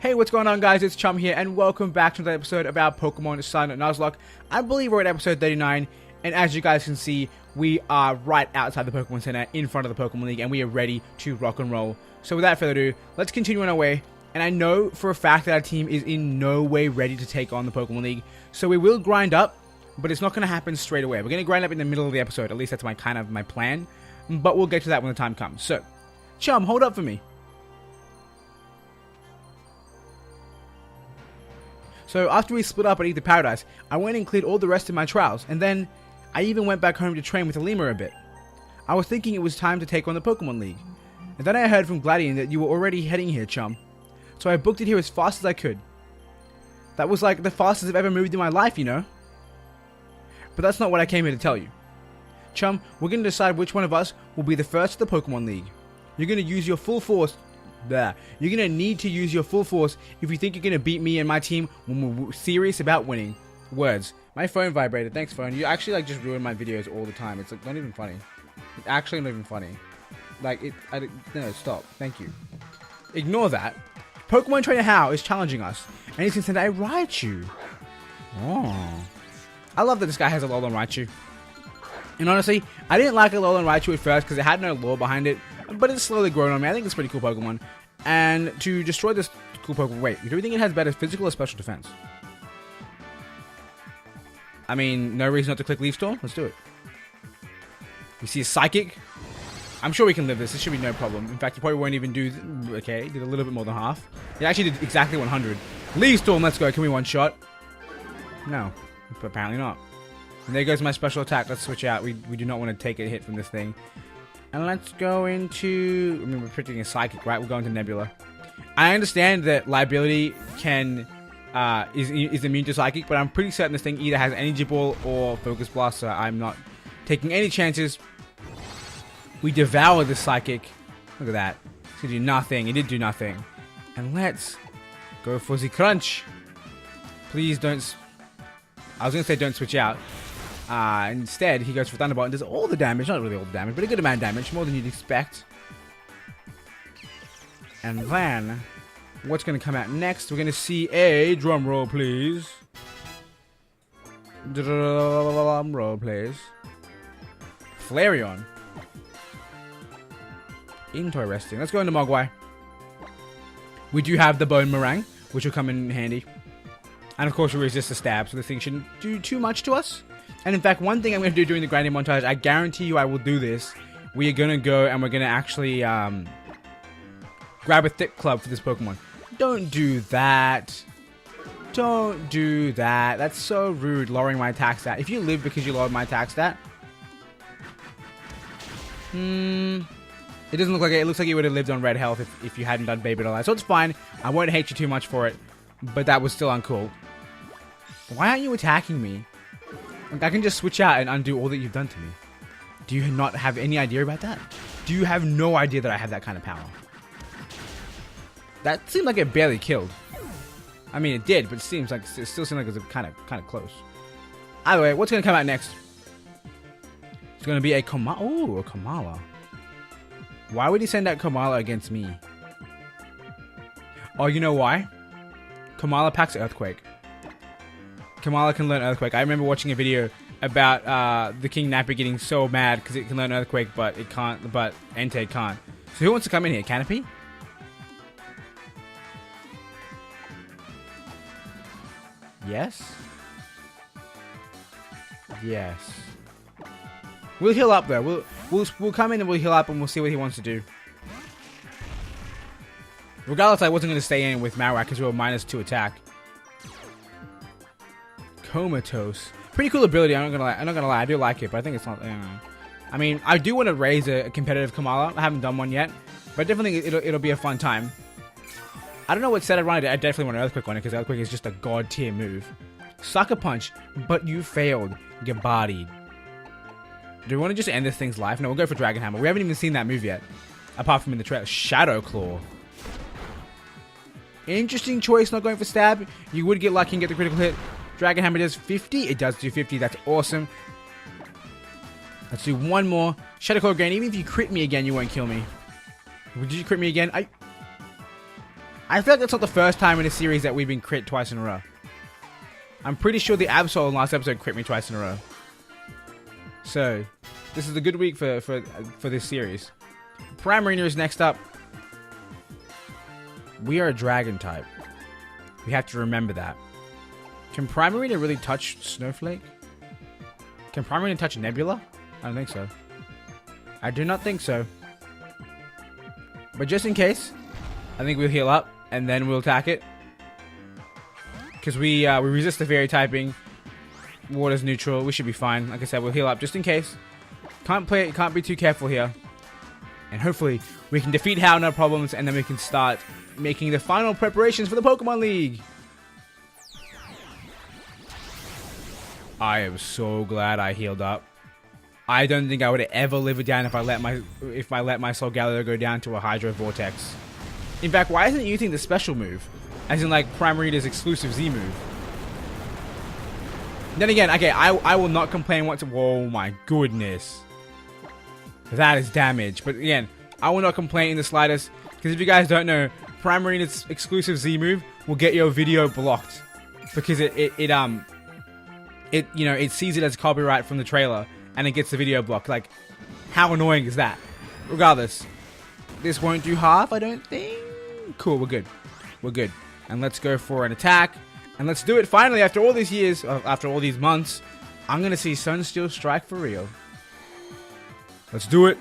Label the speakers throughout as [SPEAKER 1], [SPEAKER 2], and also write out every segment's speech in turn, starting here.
[SPEAKER 1] Hey, what's going on, guys? It's Chum here, and welcome back to another episode of our Pokemon Silent Nuzlocke. I believe we're at episode 39, and as you guys can see, we are right outside the Pokemon Center, in front of the Pokemon League, and we are ready to rock and roll. So without further ado, let's continue on our way. And I know for a fact that our team is in no way ready to take on the Pokemon League, so we will grind up, but it's not going to happen straight away. We're going to grind up in the middle of the episode, at least that's my plan, but we'll get to that when the time comes. So, Chum, hold up for me. So after we split up at Ether Paradise, I went and cleared all the rest of my trials, and then I even went back home to train with Alima a bit. I was thinking it was time to take on the Pokemon League. And then I heard from Gladian that you were already heading here, Chum. So I booked it here as fast as I could. That was like the fastest I've ever moved in my life, you know? But that's not what I came here to tell you. Chum, we're going to decide which one of us will be the first to the Pokemon League. You're going to use your full force. You're going to need to use your full force if you think you're going to beat me and my team when we're serious about winning. Words. My phone vibrated. Thanks, phone. You actually like just ruin my videos all the time. It's like not even funny. It's actually not even funny. Like, no, stop. Thank you. Ignore that. Pokemon Trainer How is challenging us, and he's going to send a Raichu. Oh. I love that this guy has a Alolan Raichu. And honestly, I didn't like Alolan Raichu at first because it had no lore behind it, but it's slowly grown on me. I think it's a pretty cool Pokemon. And to destroy this cool Pokemon... Wait, do you think it has better physical or special defense? I mean, no reason not to click Leaf Storm. Let's do it. We see a Psychic. I'm sure we can live this. This should be no problem. In fact, you probably won't even do... Okay, did a little bit more than half. It actually did exactly 100. Leaf Storm, let's go. Can we one-shot? No. Apparently not. And there goes my special attack. Let's switch out. We do not want to take a hit from this thing. And let's go into... I mean, we're predicting a Psychic, right? We're going to Nebula. I understand that Liability can... is immune to Psychic, but I'm pretty certain this thing either has Energy Ball or Focus Blast, so I'm not taking any chances. We devour the Psychic. Look at that. It's gonna do nothing. It did do nothing. And let's go for the Crunch. Please don't... I was gonna say don't switch out. Instead, he goes for Thunderbolt and does all the damage. Not really all the damage, but a good amount of damage. More than you'd expect. And then, what's going to come out next? We're going to see a... Drum roll, please. Drum roll, please. Flareon. Interesting. Let's go into Mogwai. We do have the Bone Meringue, which will come in handy. And of course, we resist the stab, so this thing shouldn't do too much to us. And in fact, one thing I'm going to do during the grinding montage, I guarantee you I will do this. We are going to go and we're going to actually grab a Thick Club for this Pokemon. Don't do that. Don't do that. That's so rude, lowering my attack stat. If you live because you lowered my attack stat. It doesn't look like it. It looks like you would have lived on red health if you hadn't done Baby Alive. So it's fine. I won't hate you too much for it. But that was still uncool. Why aren't you attacking me? Like, I can just switch out and undo all that you've done to me. Do you not have any idea about that? Do you have no idea that I have that kind of power? That seemed like it barely killed. I mean, it did, but it still seemed like it was kind of close. Either way, what's going to come out next? It's going to be a Kamala. Oh, a Kamala. Why would he send out Kamala against me? Oh, you know why? Kamala packs Earthquake. Kamala can learn Earthquake. I remember watching a video about the King Nappy getting so mad because it can learn Earthquake, but it can't. But Entei can't. So who wants to come in here? Canopy? Yes. Yes. We'll heal up though. We'll come in and we'll heal up and we'll see what he wants to do. Regardless, I wasn't going to stay in with Marowak because we were -2 attack. Comatose. Pretty cool ability, I'm not gonna lie. I do like it, but I think it's not... I mean, I do want to raise a competitive Kamala. I haven't done one yet, but I definitely think it'll be a fun time. I don't know what set I'd run it. I definitely want an Earthquake on it because Earthquake is just a god tier move. Sucker Punch, but you failed. Get bodied. Do we want to just end this thing's life? No, we'll go for Dragon Hammer. We haven't even seen that move yet, apart from in the trailer. Shadow Claw. Interesting choice, not going for Stab. You would get lucky and get the critical hit. Dragon Hammer does 50. It does do 50. That's awesome. Let's do one more. Shadow Claw again. Even if you crit me again, you won't kill me. Did you crit me again? I feel like that's not the first time in a series that we've been crit twice in a row. I'm pretty sure the Absol in last episode crit me twice in a row. So, this is a good week for this series. Primarina is next up. We are a dragon type. We have to remember that. Can Primarina really touch Snowflake? Can Primarina touch Nebula? I don't think so. I do not think so. But just in case, I think we'll heal up and then we'll attack it. Because we resist the fairy typing. Water's neutral. We should be fine. Like I said, we'll heal up just in case. Can't be too careful here. And hopefully we can defeat Hao, no problems, and then we can start making the final preparations for the Pokemon League. I am so glad I healed up. I don't think I would have ever lived it down if I let my Solgaleo go down to a Hydro Vortex. In fact, why isn't it using the special move? As in, like, Primarina's exclusive Z move. Then again, okay, I will not complain once. Whoa, my goodness. That is damage. But again, I will not complain in the slightest. Because if you guys don't know, Primarina's exclusive Z move will get your video blocked. Because it sees it as copyright from the trailer. And it gets the video blocked. Like, how annoying is that? Regardless, this won't do half, I don't think. Cool, we're good. We're good. And let's go for an attack. And let's do it finally after all these years, after all these months. I'm going to see Sunsteel Strike for real. Let's do it.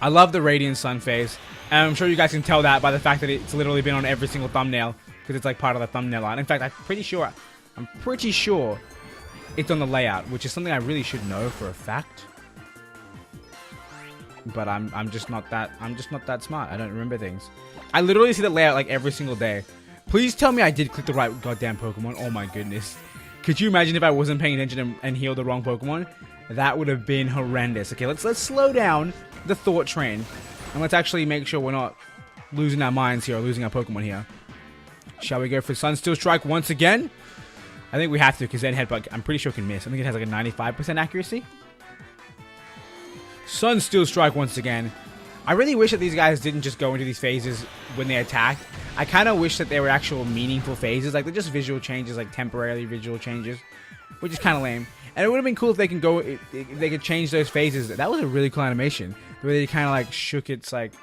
[SPEAKER 1] I love the Radiant Sun phase. And I'm sure you guys can tell that by the fact that it's literally been on every single thumbnail. Because it's like part of the thumbnail art. In fact, I'm pretty sure it's on the layout, which is something I really should know for a fact. But I'm just not that smart. I don't remember things. I literally see the layout like every single day. Please tell me I did click the right goddamn Pokemon. Oh my goodness. Could you imagine if I wasn't paying attention and healed the wrong Pokemon? That would have been horrendous. Okay, let's slow down the thought train. And let's actually make sure we're not losing our minds here or losing our Pokemon here. Shall we go for Sunsteel Strike once again? I think we have to, because then Headbutt, I'm pretty sure can miss. I think it has like a 95% accuracy. Sunsteel Strike once again. I really wish that these guys didn't just go into these phases when they attacked. I kind of wish that they were actual meaningful phases. Like, they're just visual changes, like temporarily visual changes. Which is kind of lame. And it would have been cool if they can go, if they could change those phases. That was a really cool animation. The way they kind of like shook its like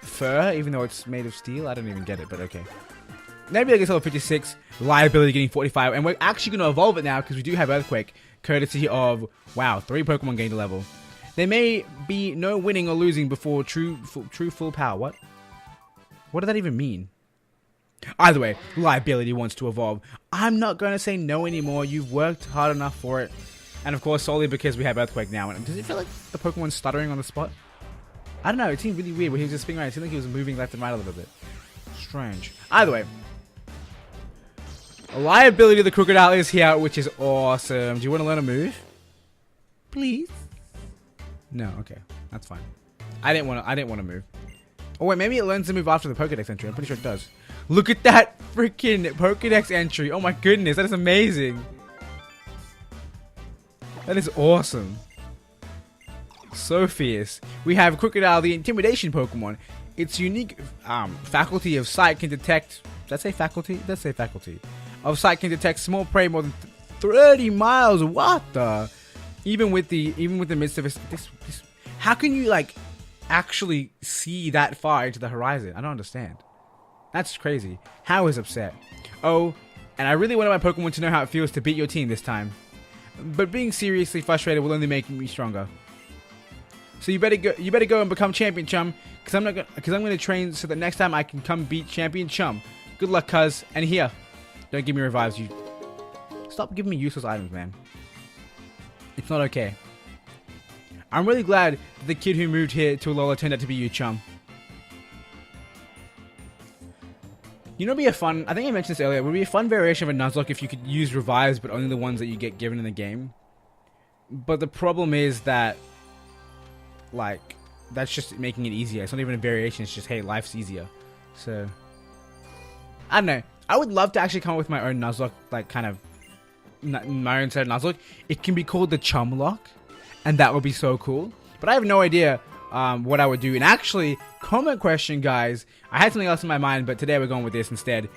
[SPEAKER 1] fur, even though it's made of steel. I don't even get it, but okay. Nebula gets level 56, Liability getting 45, and we're actually going to evolve it now because we do have Earthquake, courtesy of, wow, 3 Pokemon gained a level. There may be no winning or losing before true full power. What? What does that even mean? Either way, Liability wants to evolve. I'm not going to say no anymore. You've worked hard enough for it. And of course, solely because we have Earthquake now. And does it feel like the Pokemon's stuttering on the spot? I don't know. It seemed really weird when he was just spinning around. It seemed like he was moving left and right a little bit. Strange. Either way. Liability of the Crocodile is here, which is awesome. Do you want to learn a move? Please? No, okay. That's fine. I didn't want to move. Oh wait, maybe it learns to move after the Pokedex entry. I'm pretty sure it does. Look at that freaking Pokedex entry. Oh my goodness, that is amazing. That is awesome. So fierce. We have Crocodile, the Intimidation Pokemon. Its unique faculty of sight can detect... Did I say faculty? It does say faculty. Of sight can detect small prey more than 30 miles. What the? Even with the midst of this, how can you like actually see that far into the horizon? I don't understand. That's crazy. How is upset? Oh, and I really wanted my Pokemon to know how it feels to beat your team this time. But being seriously frustrated will only make me stronger. So you better go and become champion, Chum. Because I'm going to train so that next time I can come beat champion Chum. Good luck, cuz. And here. Don't give me revives, you... Stop giving me useless items, man. It's not okay. I'm really glad that the kid who moved here to Alola turned out to be you, Chum. You know, it'd be a fun... I think I mentioned this earlier. It would be a fun variation of a Nuzlocke if you could use revives, but only the ones that you get given in the game. But the problem is that... Like... That's just making it easier. It's not even a variation. It's just, hey, life's easier. So... I don't know. I would love to actually come up with my own Nuzlocke, like, kind of... My own set of Nuzlocke. It can be called the Chum Lock. And that would be so cool. But I have no idea what I would do. And actually, comment question, guys. I had something else in my mind, but today we're going with this instead.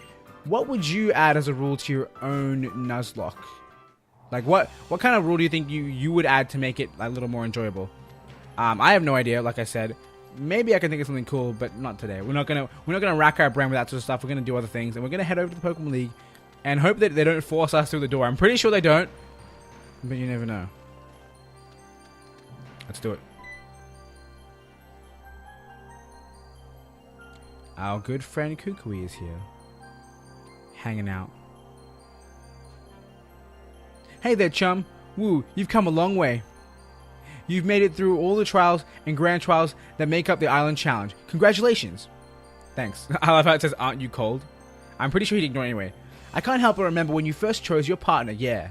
[SPEAKER 1] What would you add as a rule to your own Nuzlocke? Like, what kind of rule do you think you would add to make it a little more enjoyable? I have no idea. Like I said, maybe I can think of something cool, but not today. We're not gonna rack our brain with that sort of stuff. We're gonna do other things, and we're gonna head over to the Pokemon League and hope that they don't force us through the door. I'm pretty sure they don't, but you never know. Let's do it. Our good friend Kukui is here, hanging out. Hey there, chum. Woo, you've come a long way. You've made it through all the trials and grand trials that make up the Island Challenge. Congratulations. Thanks. I love how it says, aren't you cold? I'm pretty sure he'd ignore it anyway. I can't help but remember when you first chose your partner, yeah.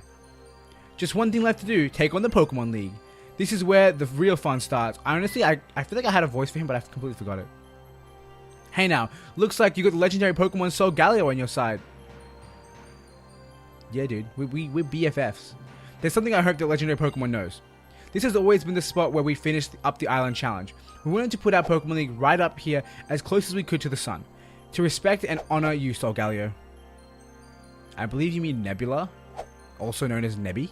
[SPEAKER 1] Just one thing left to do, take on the Pokemon League. This is where the real fun starts. Honestly, I feel like I had a voice for him, but I completely forgot it. Hey now, looks like you got the legendary Pokemon Solgaleo on your side. Yeah, dude, we're BFFs. There's something I hope that legendary Pokemon knows. This has always been the spot where we finished up the Island Challenge. We wanted to put our Pokemon League right up here as close as we could to the sun. To respect and honor you, Solgaleo. I believe you mean Nebula, also known as Nebby.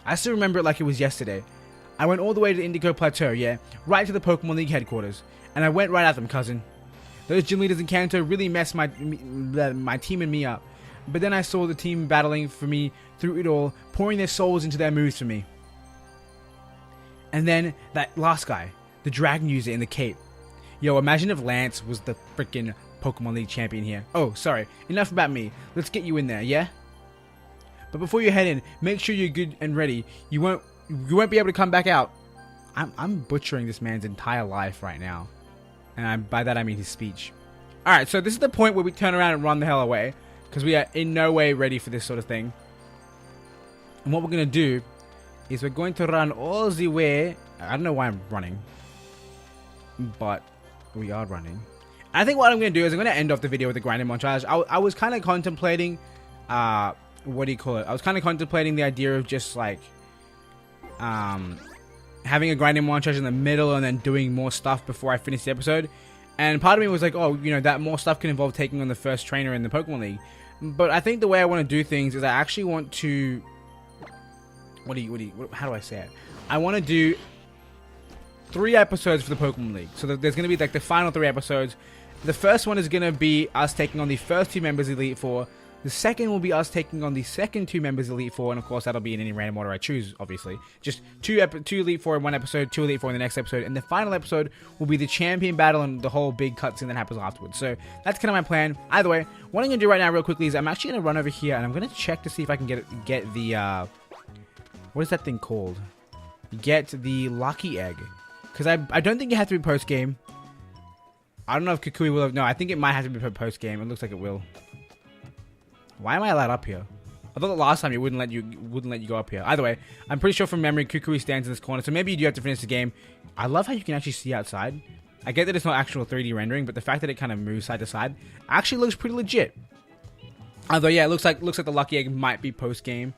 [SPEAKER 1] I still remember it like it was yesterday. I went all the way to the Indigo Plateau, yeah, right to the Pokemon League headquarters. And I went right at them, cousin. Those gym leaders in Kanto really messed my team and me up. But then I saw the team battling for me through it all, pouring their souls into their moves for me. And then that last guy, the dragon user in the cape. Yo, imagine if Lance was the freaking Pokemon League champion here. Oh, sorry, enough about me. Let's get you in there, yeah? But before you head in, make sure you're good and ready. You won't be able to come back out. I'm butchering this man's entire life right now. And by that I mean his speech. Alright, so this is the point where we turn around and run the hell away. Because we are in no way ready for this sort of thing. And what we're going to do is we're going to run all the way. I don't know why I'm running. But we are running. I think what I'm going to do is I'm going to end off the video with a grinding montage. I was kind of contemplating, what do you call it? I was kind of contemplating the idea of just like, having a grinding montage in the middle and then doing more stuff before I finish the episode. And part of me was like, oh, you know, that more stuff can involve taking on the first trainer in the Pokemon League. But I think the way I want to do things is I actually want to, how do I say it? I want to do 3 episodes for the Pokemon League. So there's going to be like the final 3 episodes. The first one is going to be us taking on the first 2 members of Elite Four. The second will be us taking on the second 2 members of Elite Four, and of course that'll be in any random order I choose, obviously. Just 2 Elite Four in one episode, 2 Elite Four in the next episode, and the final episode will be the champion battle and the whole big cutscene that happens afterwards. So that's kind of my plan. Either way, what I'm going to do right now real quickly is I'm actually going to run over here, and I'm going to check to see if I can get the, what is that thing called? Get the Lucky Egg. Because I don't think it has to be post-game. I don't know if Kukui will have, no, I think it might have to be post-game. It looks like it will. Why am I allowed up here? I thought the last time it wouldn't let you go up here. Either way, I'm pretty sure from memory Kukui stands in this corner, so maybe you do have to finish the game. I love how you can actually see outside. I get that it's not actual 3D rendering, but the fact that it kind of moves side to side actually looks pretty legit. Although yeah, it looks like the Lucky Egg might be post game.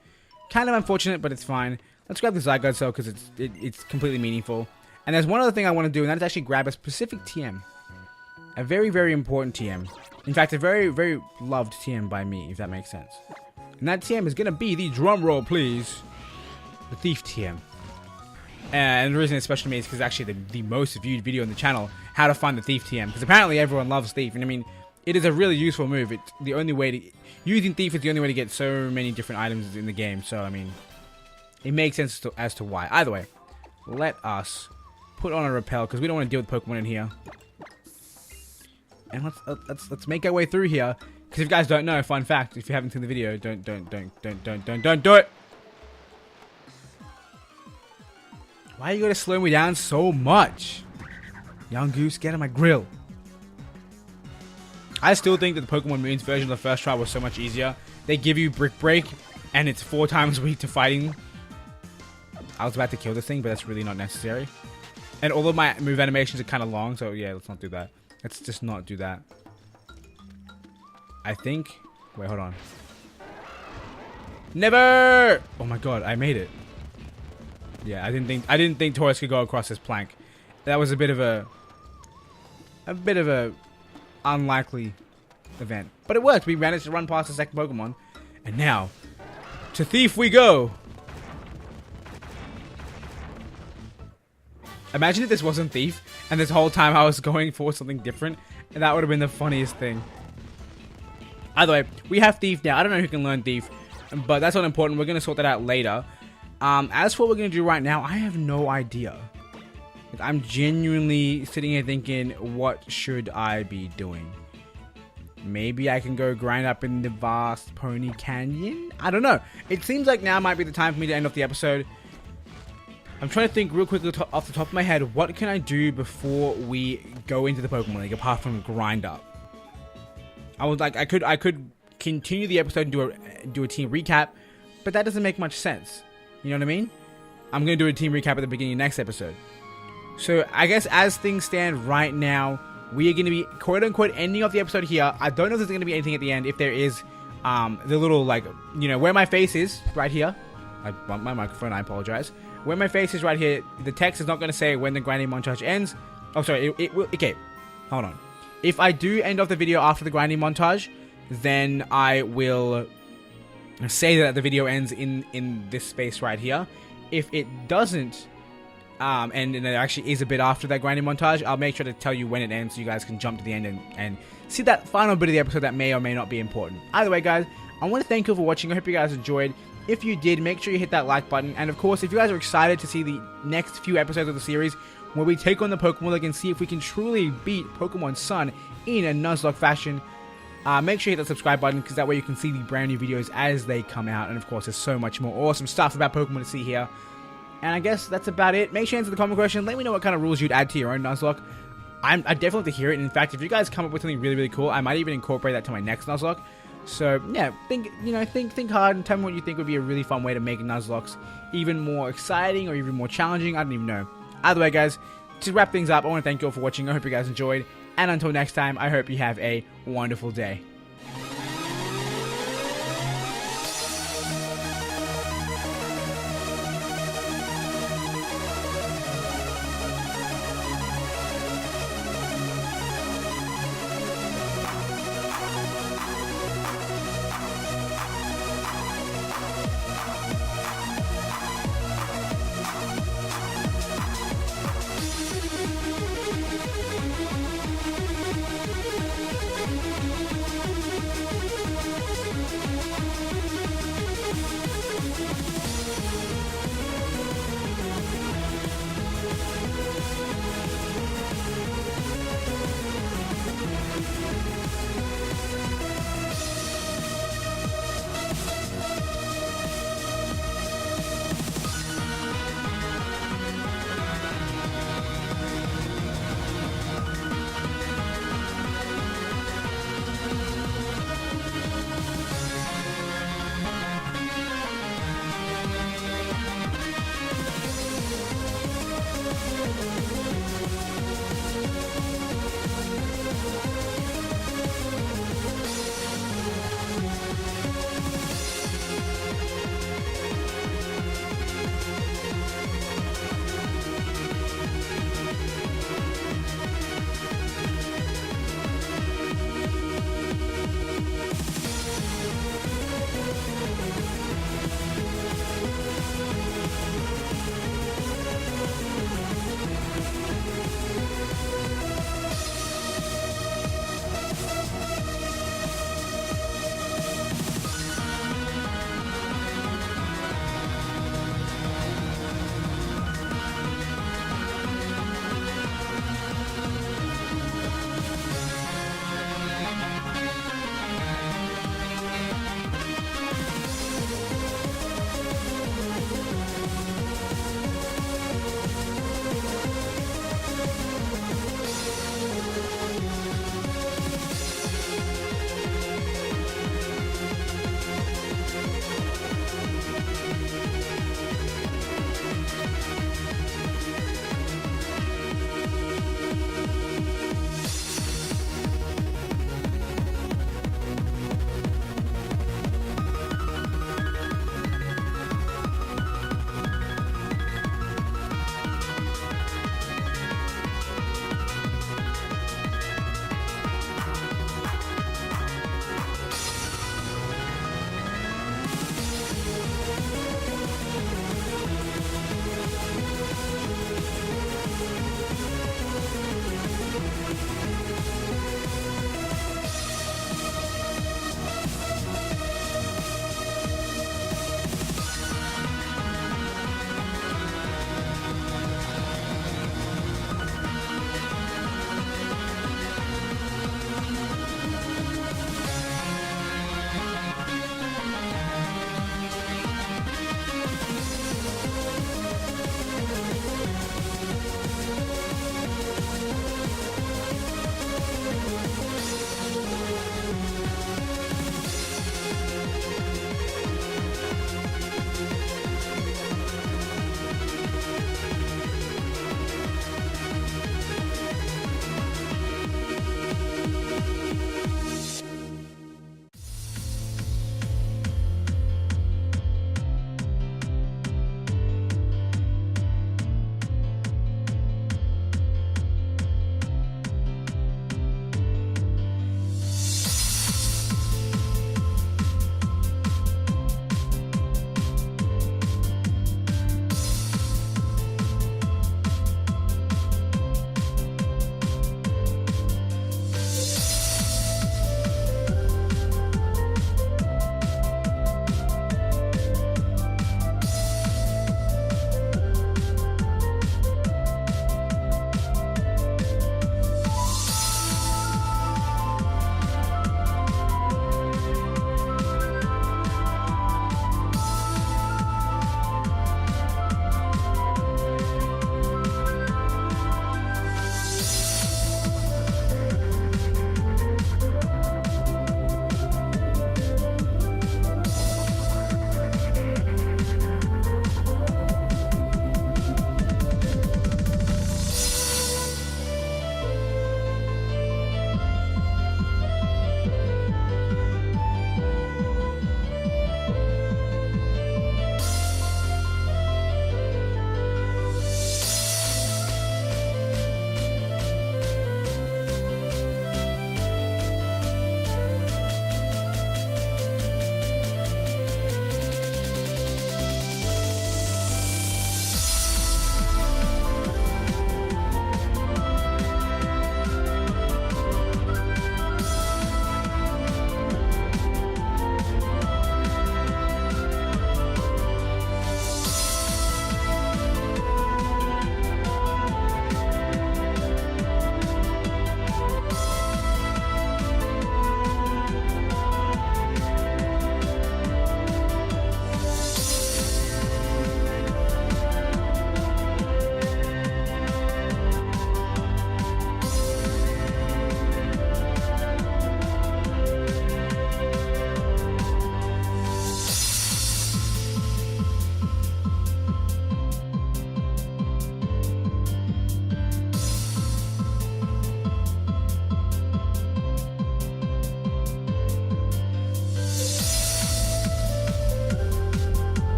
[SPEAKER 1] Kind of unfortunate, but it's fine. Let's grab the Zygarde cell because it's completely meaningful. And there's one other thing I want to do, and that is actually grab a specific TM. A very, very important TM. In fact, a very, very loved TM by me, if that makes sense. And that TM is going to be the drum roll, please. The Thief TM. And the reason it's special to me is because it's actually the most viewed video on the channel, how to find the Thief TM. Because apparently everyone loves Thief. And I mean, it is a really useful move. It's the only way to... Using Thief is the only way to get so many different items in the game. So, I mean, it makes sense as to why. Either way, let us put on a Repel, because we don't want to deal with Pokemon in here. And let's make our way through here. Because if you guys don't know, fun fact, if you haven't seen the video, don't do it. Why are you gonna slow me down so much? Young Goose, get on my grill. I still think that the Pokemon Moon's version of the first trial was so much easier. They give you Brick Break, and it's 4 times weak to fighting. I was about to kill this thing, but that's really not necessary. And all of my move animations are kind of long, so yeah, let's not do that. Let's just not do that. I think... Wait, hold on. Never! Oh my god, I made it. Yeah, I didn't think Taurus could go across this plank. that was a bit of a unlikely event. But it worked. We managed to run past the second Pokemon. And now, to Thief we go! Imagine if this wasn't Thief, and this whole time I was going for something different, and that would have been the funniest thing. Either way, we have Thief now. I don't know who can learn Thief, but that's not important. We're going to sort that out later. As for what we're going to do right now, I have no idea. I'm genuinely sitting here thinking, what should I be doing? Maybe I can go grind up in the vast Pony Canyon? I don't know. It seems like now might be the time for me to end off the episode. I'm trying to think real quickly off the top of my head, what can I do before we go into the Pokemon League apart from grind up? I could continue the episode and do a team recap, but that doesn't make much sense. You know what I mean? I'm going to do a team recap at the beginning of next episode. So I guess as things stand right now, we are going to be quote-unquote ending off the episode here. I don't know if there's going to be anything at the end. If there is, the little, like, you know, where my face is, right here. I bumped my microphone, I apologize. Where my face is right here, the text is not going to say when the grinding montage ends. Oh, sorry, it will, okay, hold on. If I do end off the video after the grinding montage, then I will say that the video ends in this space right here. If it doesn't, and it actually is a bit after that grinding montage, I'll make sure to tell you when it ends so you guys can jump to the end and see that final bit of the episode that may or may not be important. Either way, guys, I want to thank you for watching. I hope you guys enjoyed. If you did, make sure you hit that like button. And of course, if you guys are excited to see the next few episodes of the series where we take on the Pokemon League and see if we can truly beat Pokemon Sun in a Nuzlocke fashion, make sure you hit that subscribe button because that way you can see the brand new videos as they come out. And of course, there's so much more awesome stuff about Pokemon to see here. And I guess that's about it. Make sure you answer the comment question. Let me know what kind of rules you'd add to your own Nuzlocke. I'd definitely like to hear it. And in fact, if you guys come up with something really, really cool, I might even incorporate that to my next Nuzlocke. So yeah, think hard and tell me what you think would be a really fun way to make Nuzlockes even more exciting or even more challenging. I don't even know. Either way, guys, to wrap things up, I want to thank you all for watching. I hope you guys enjoyed. And until next time, I hope you have a wonderful day.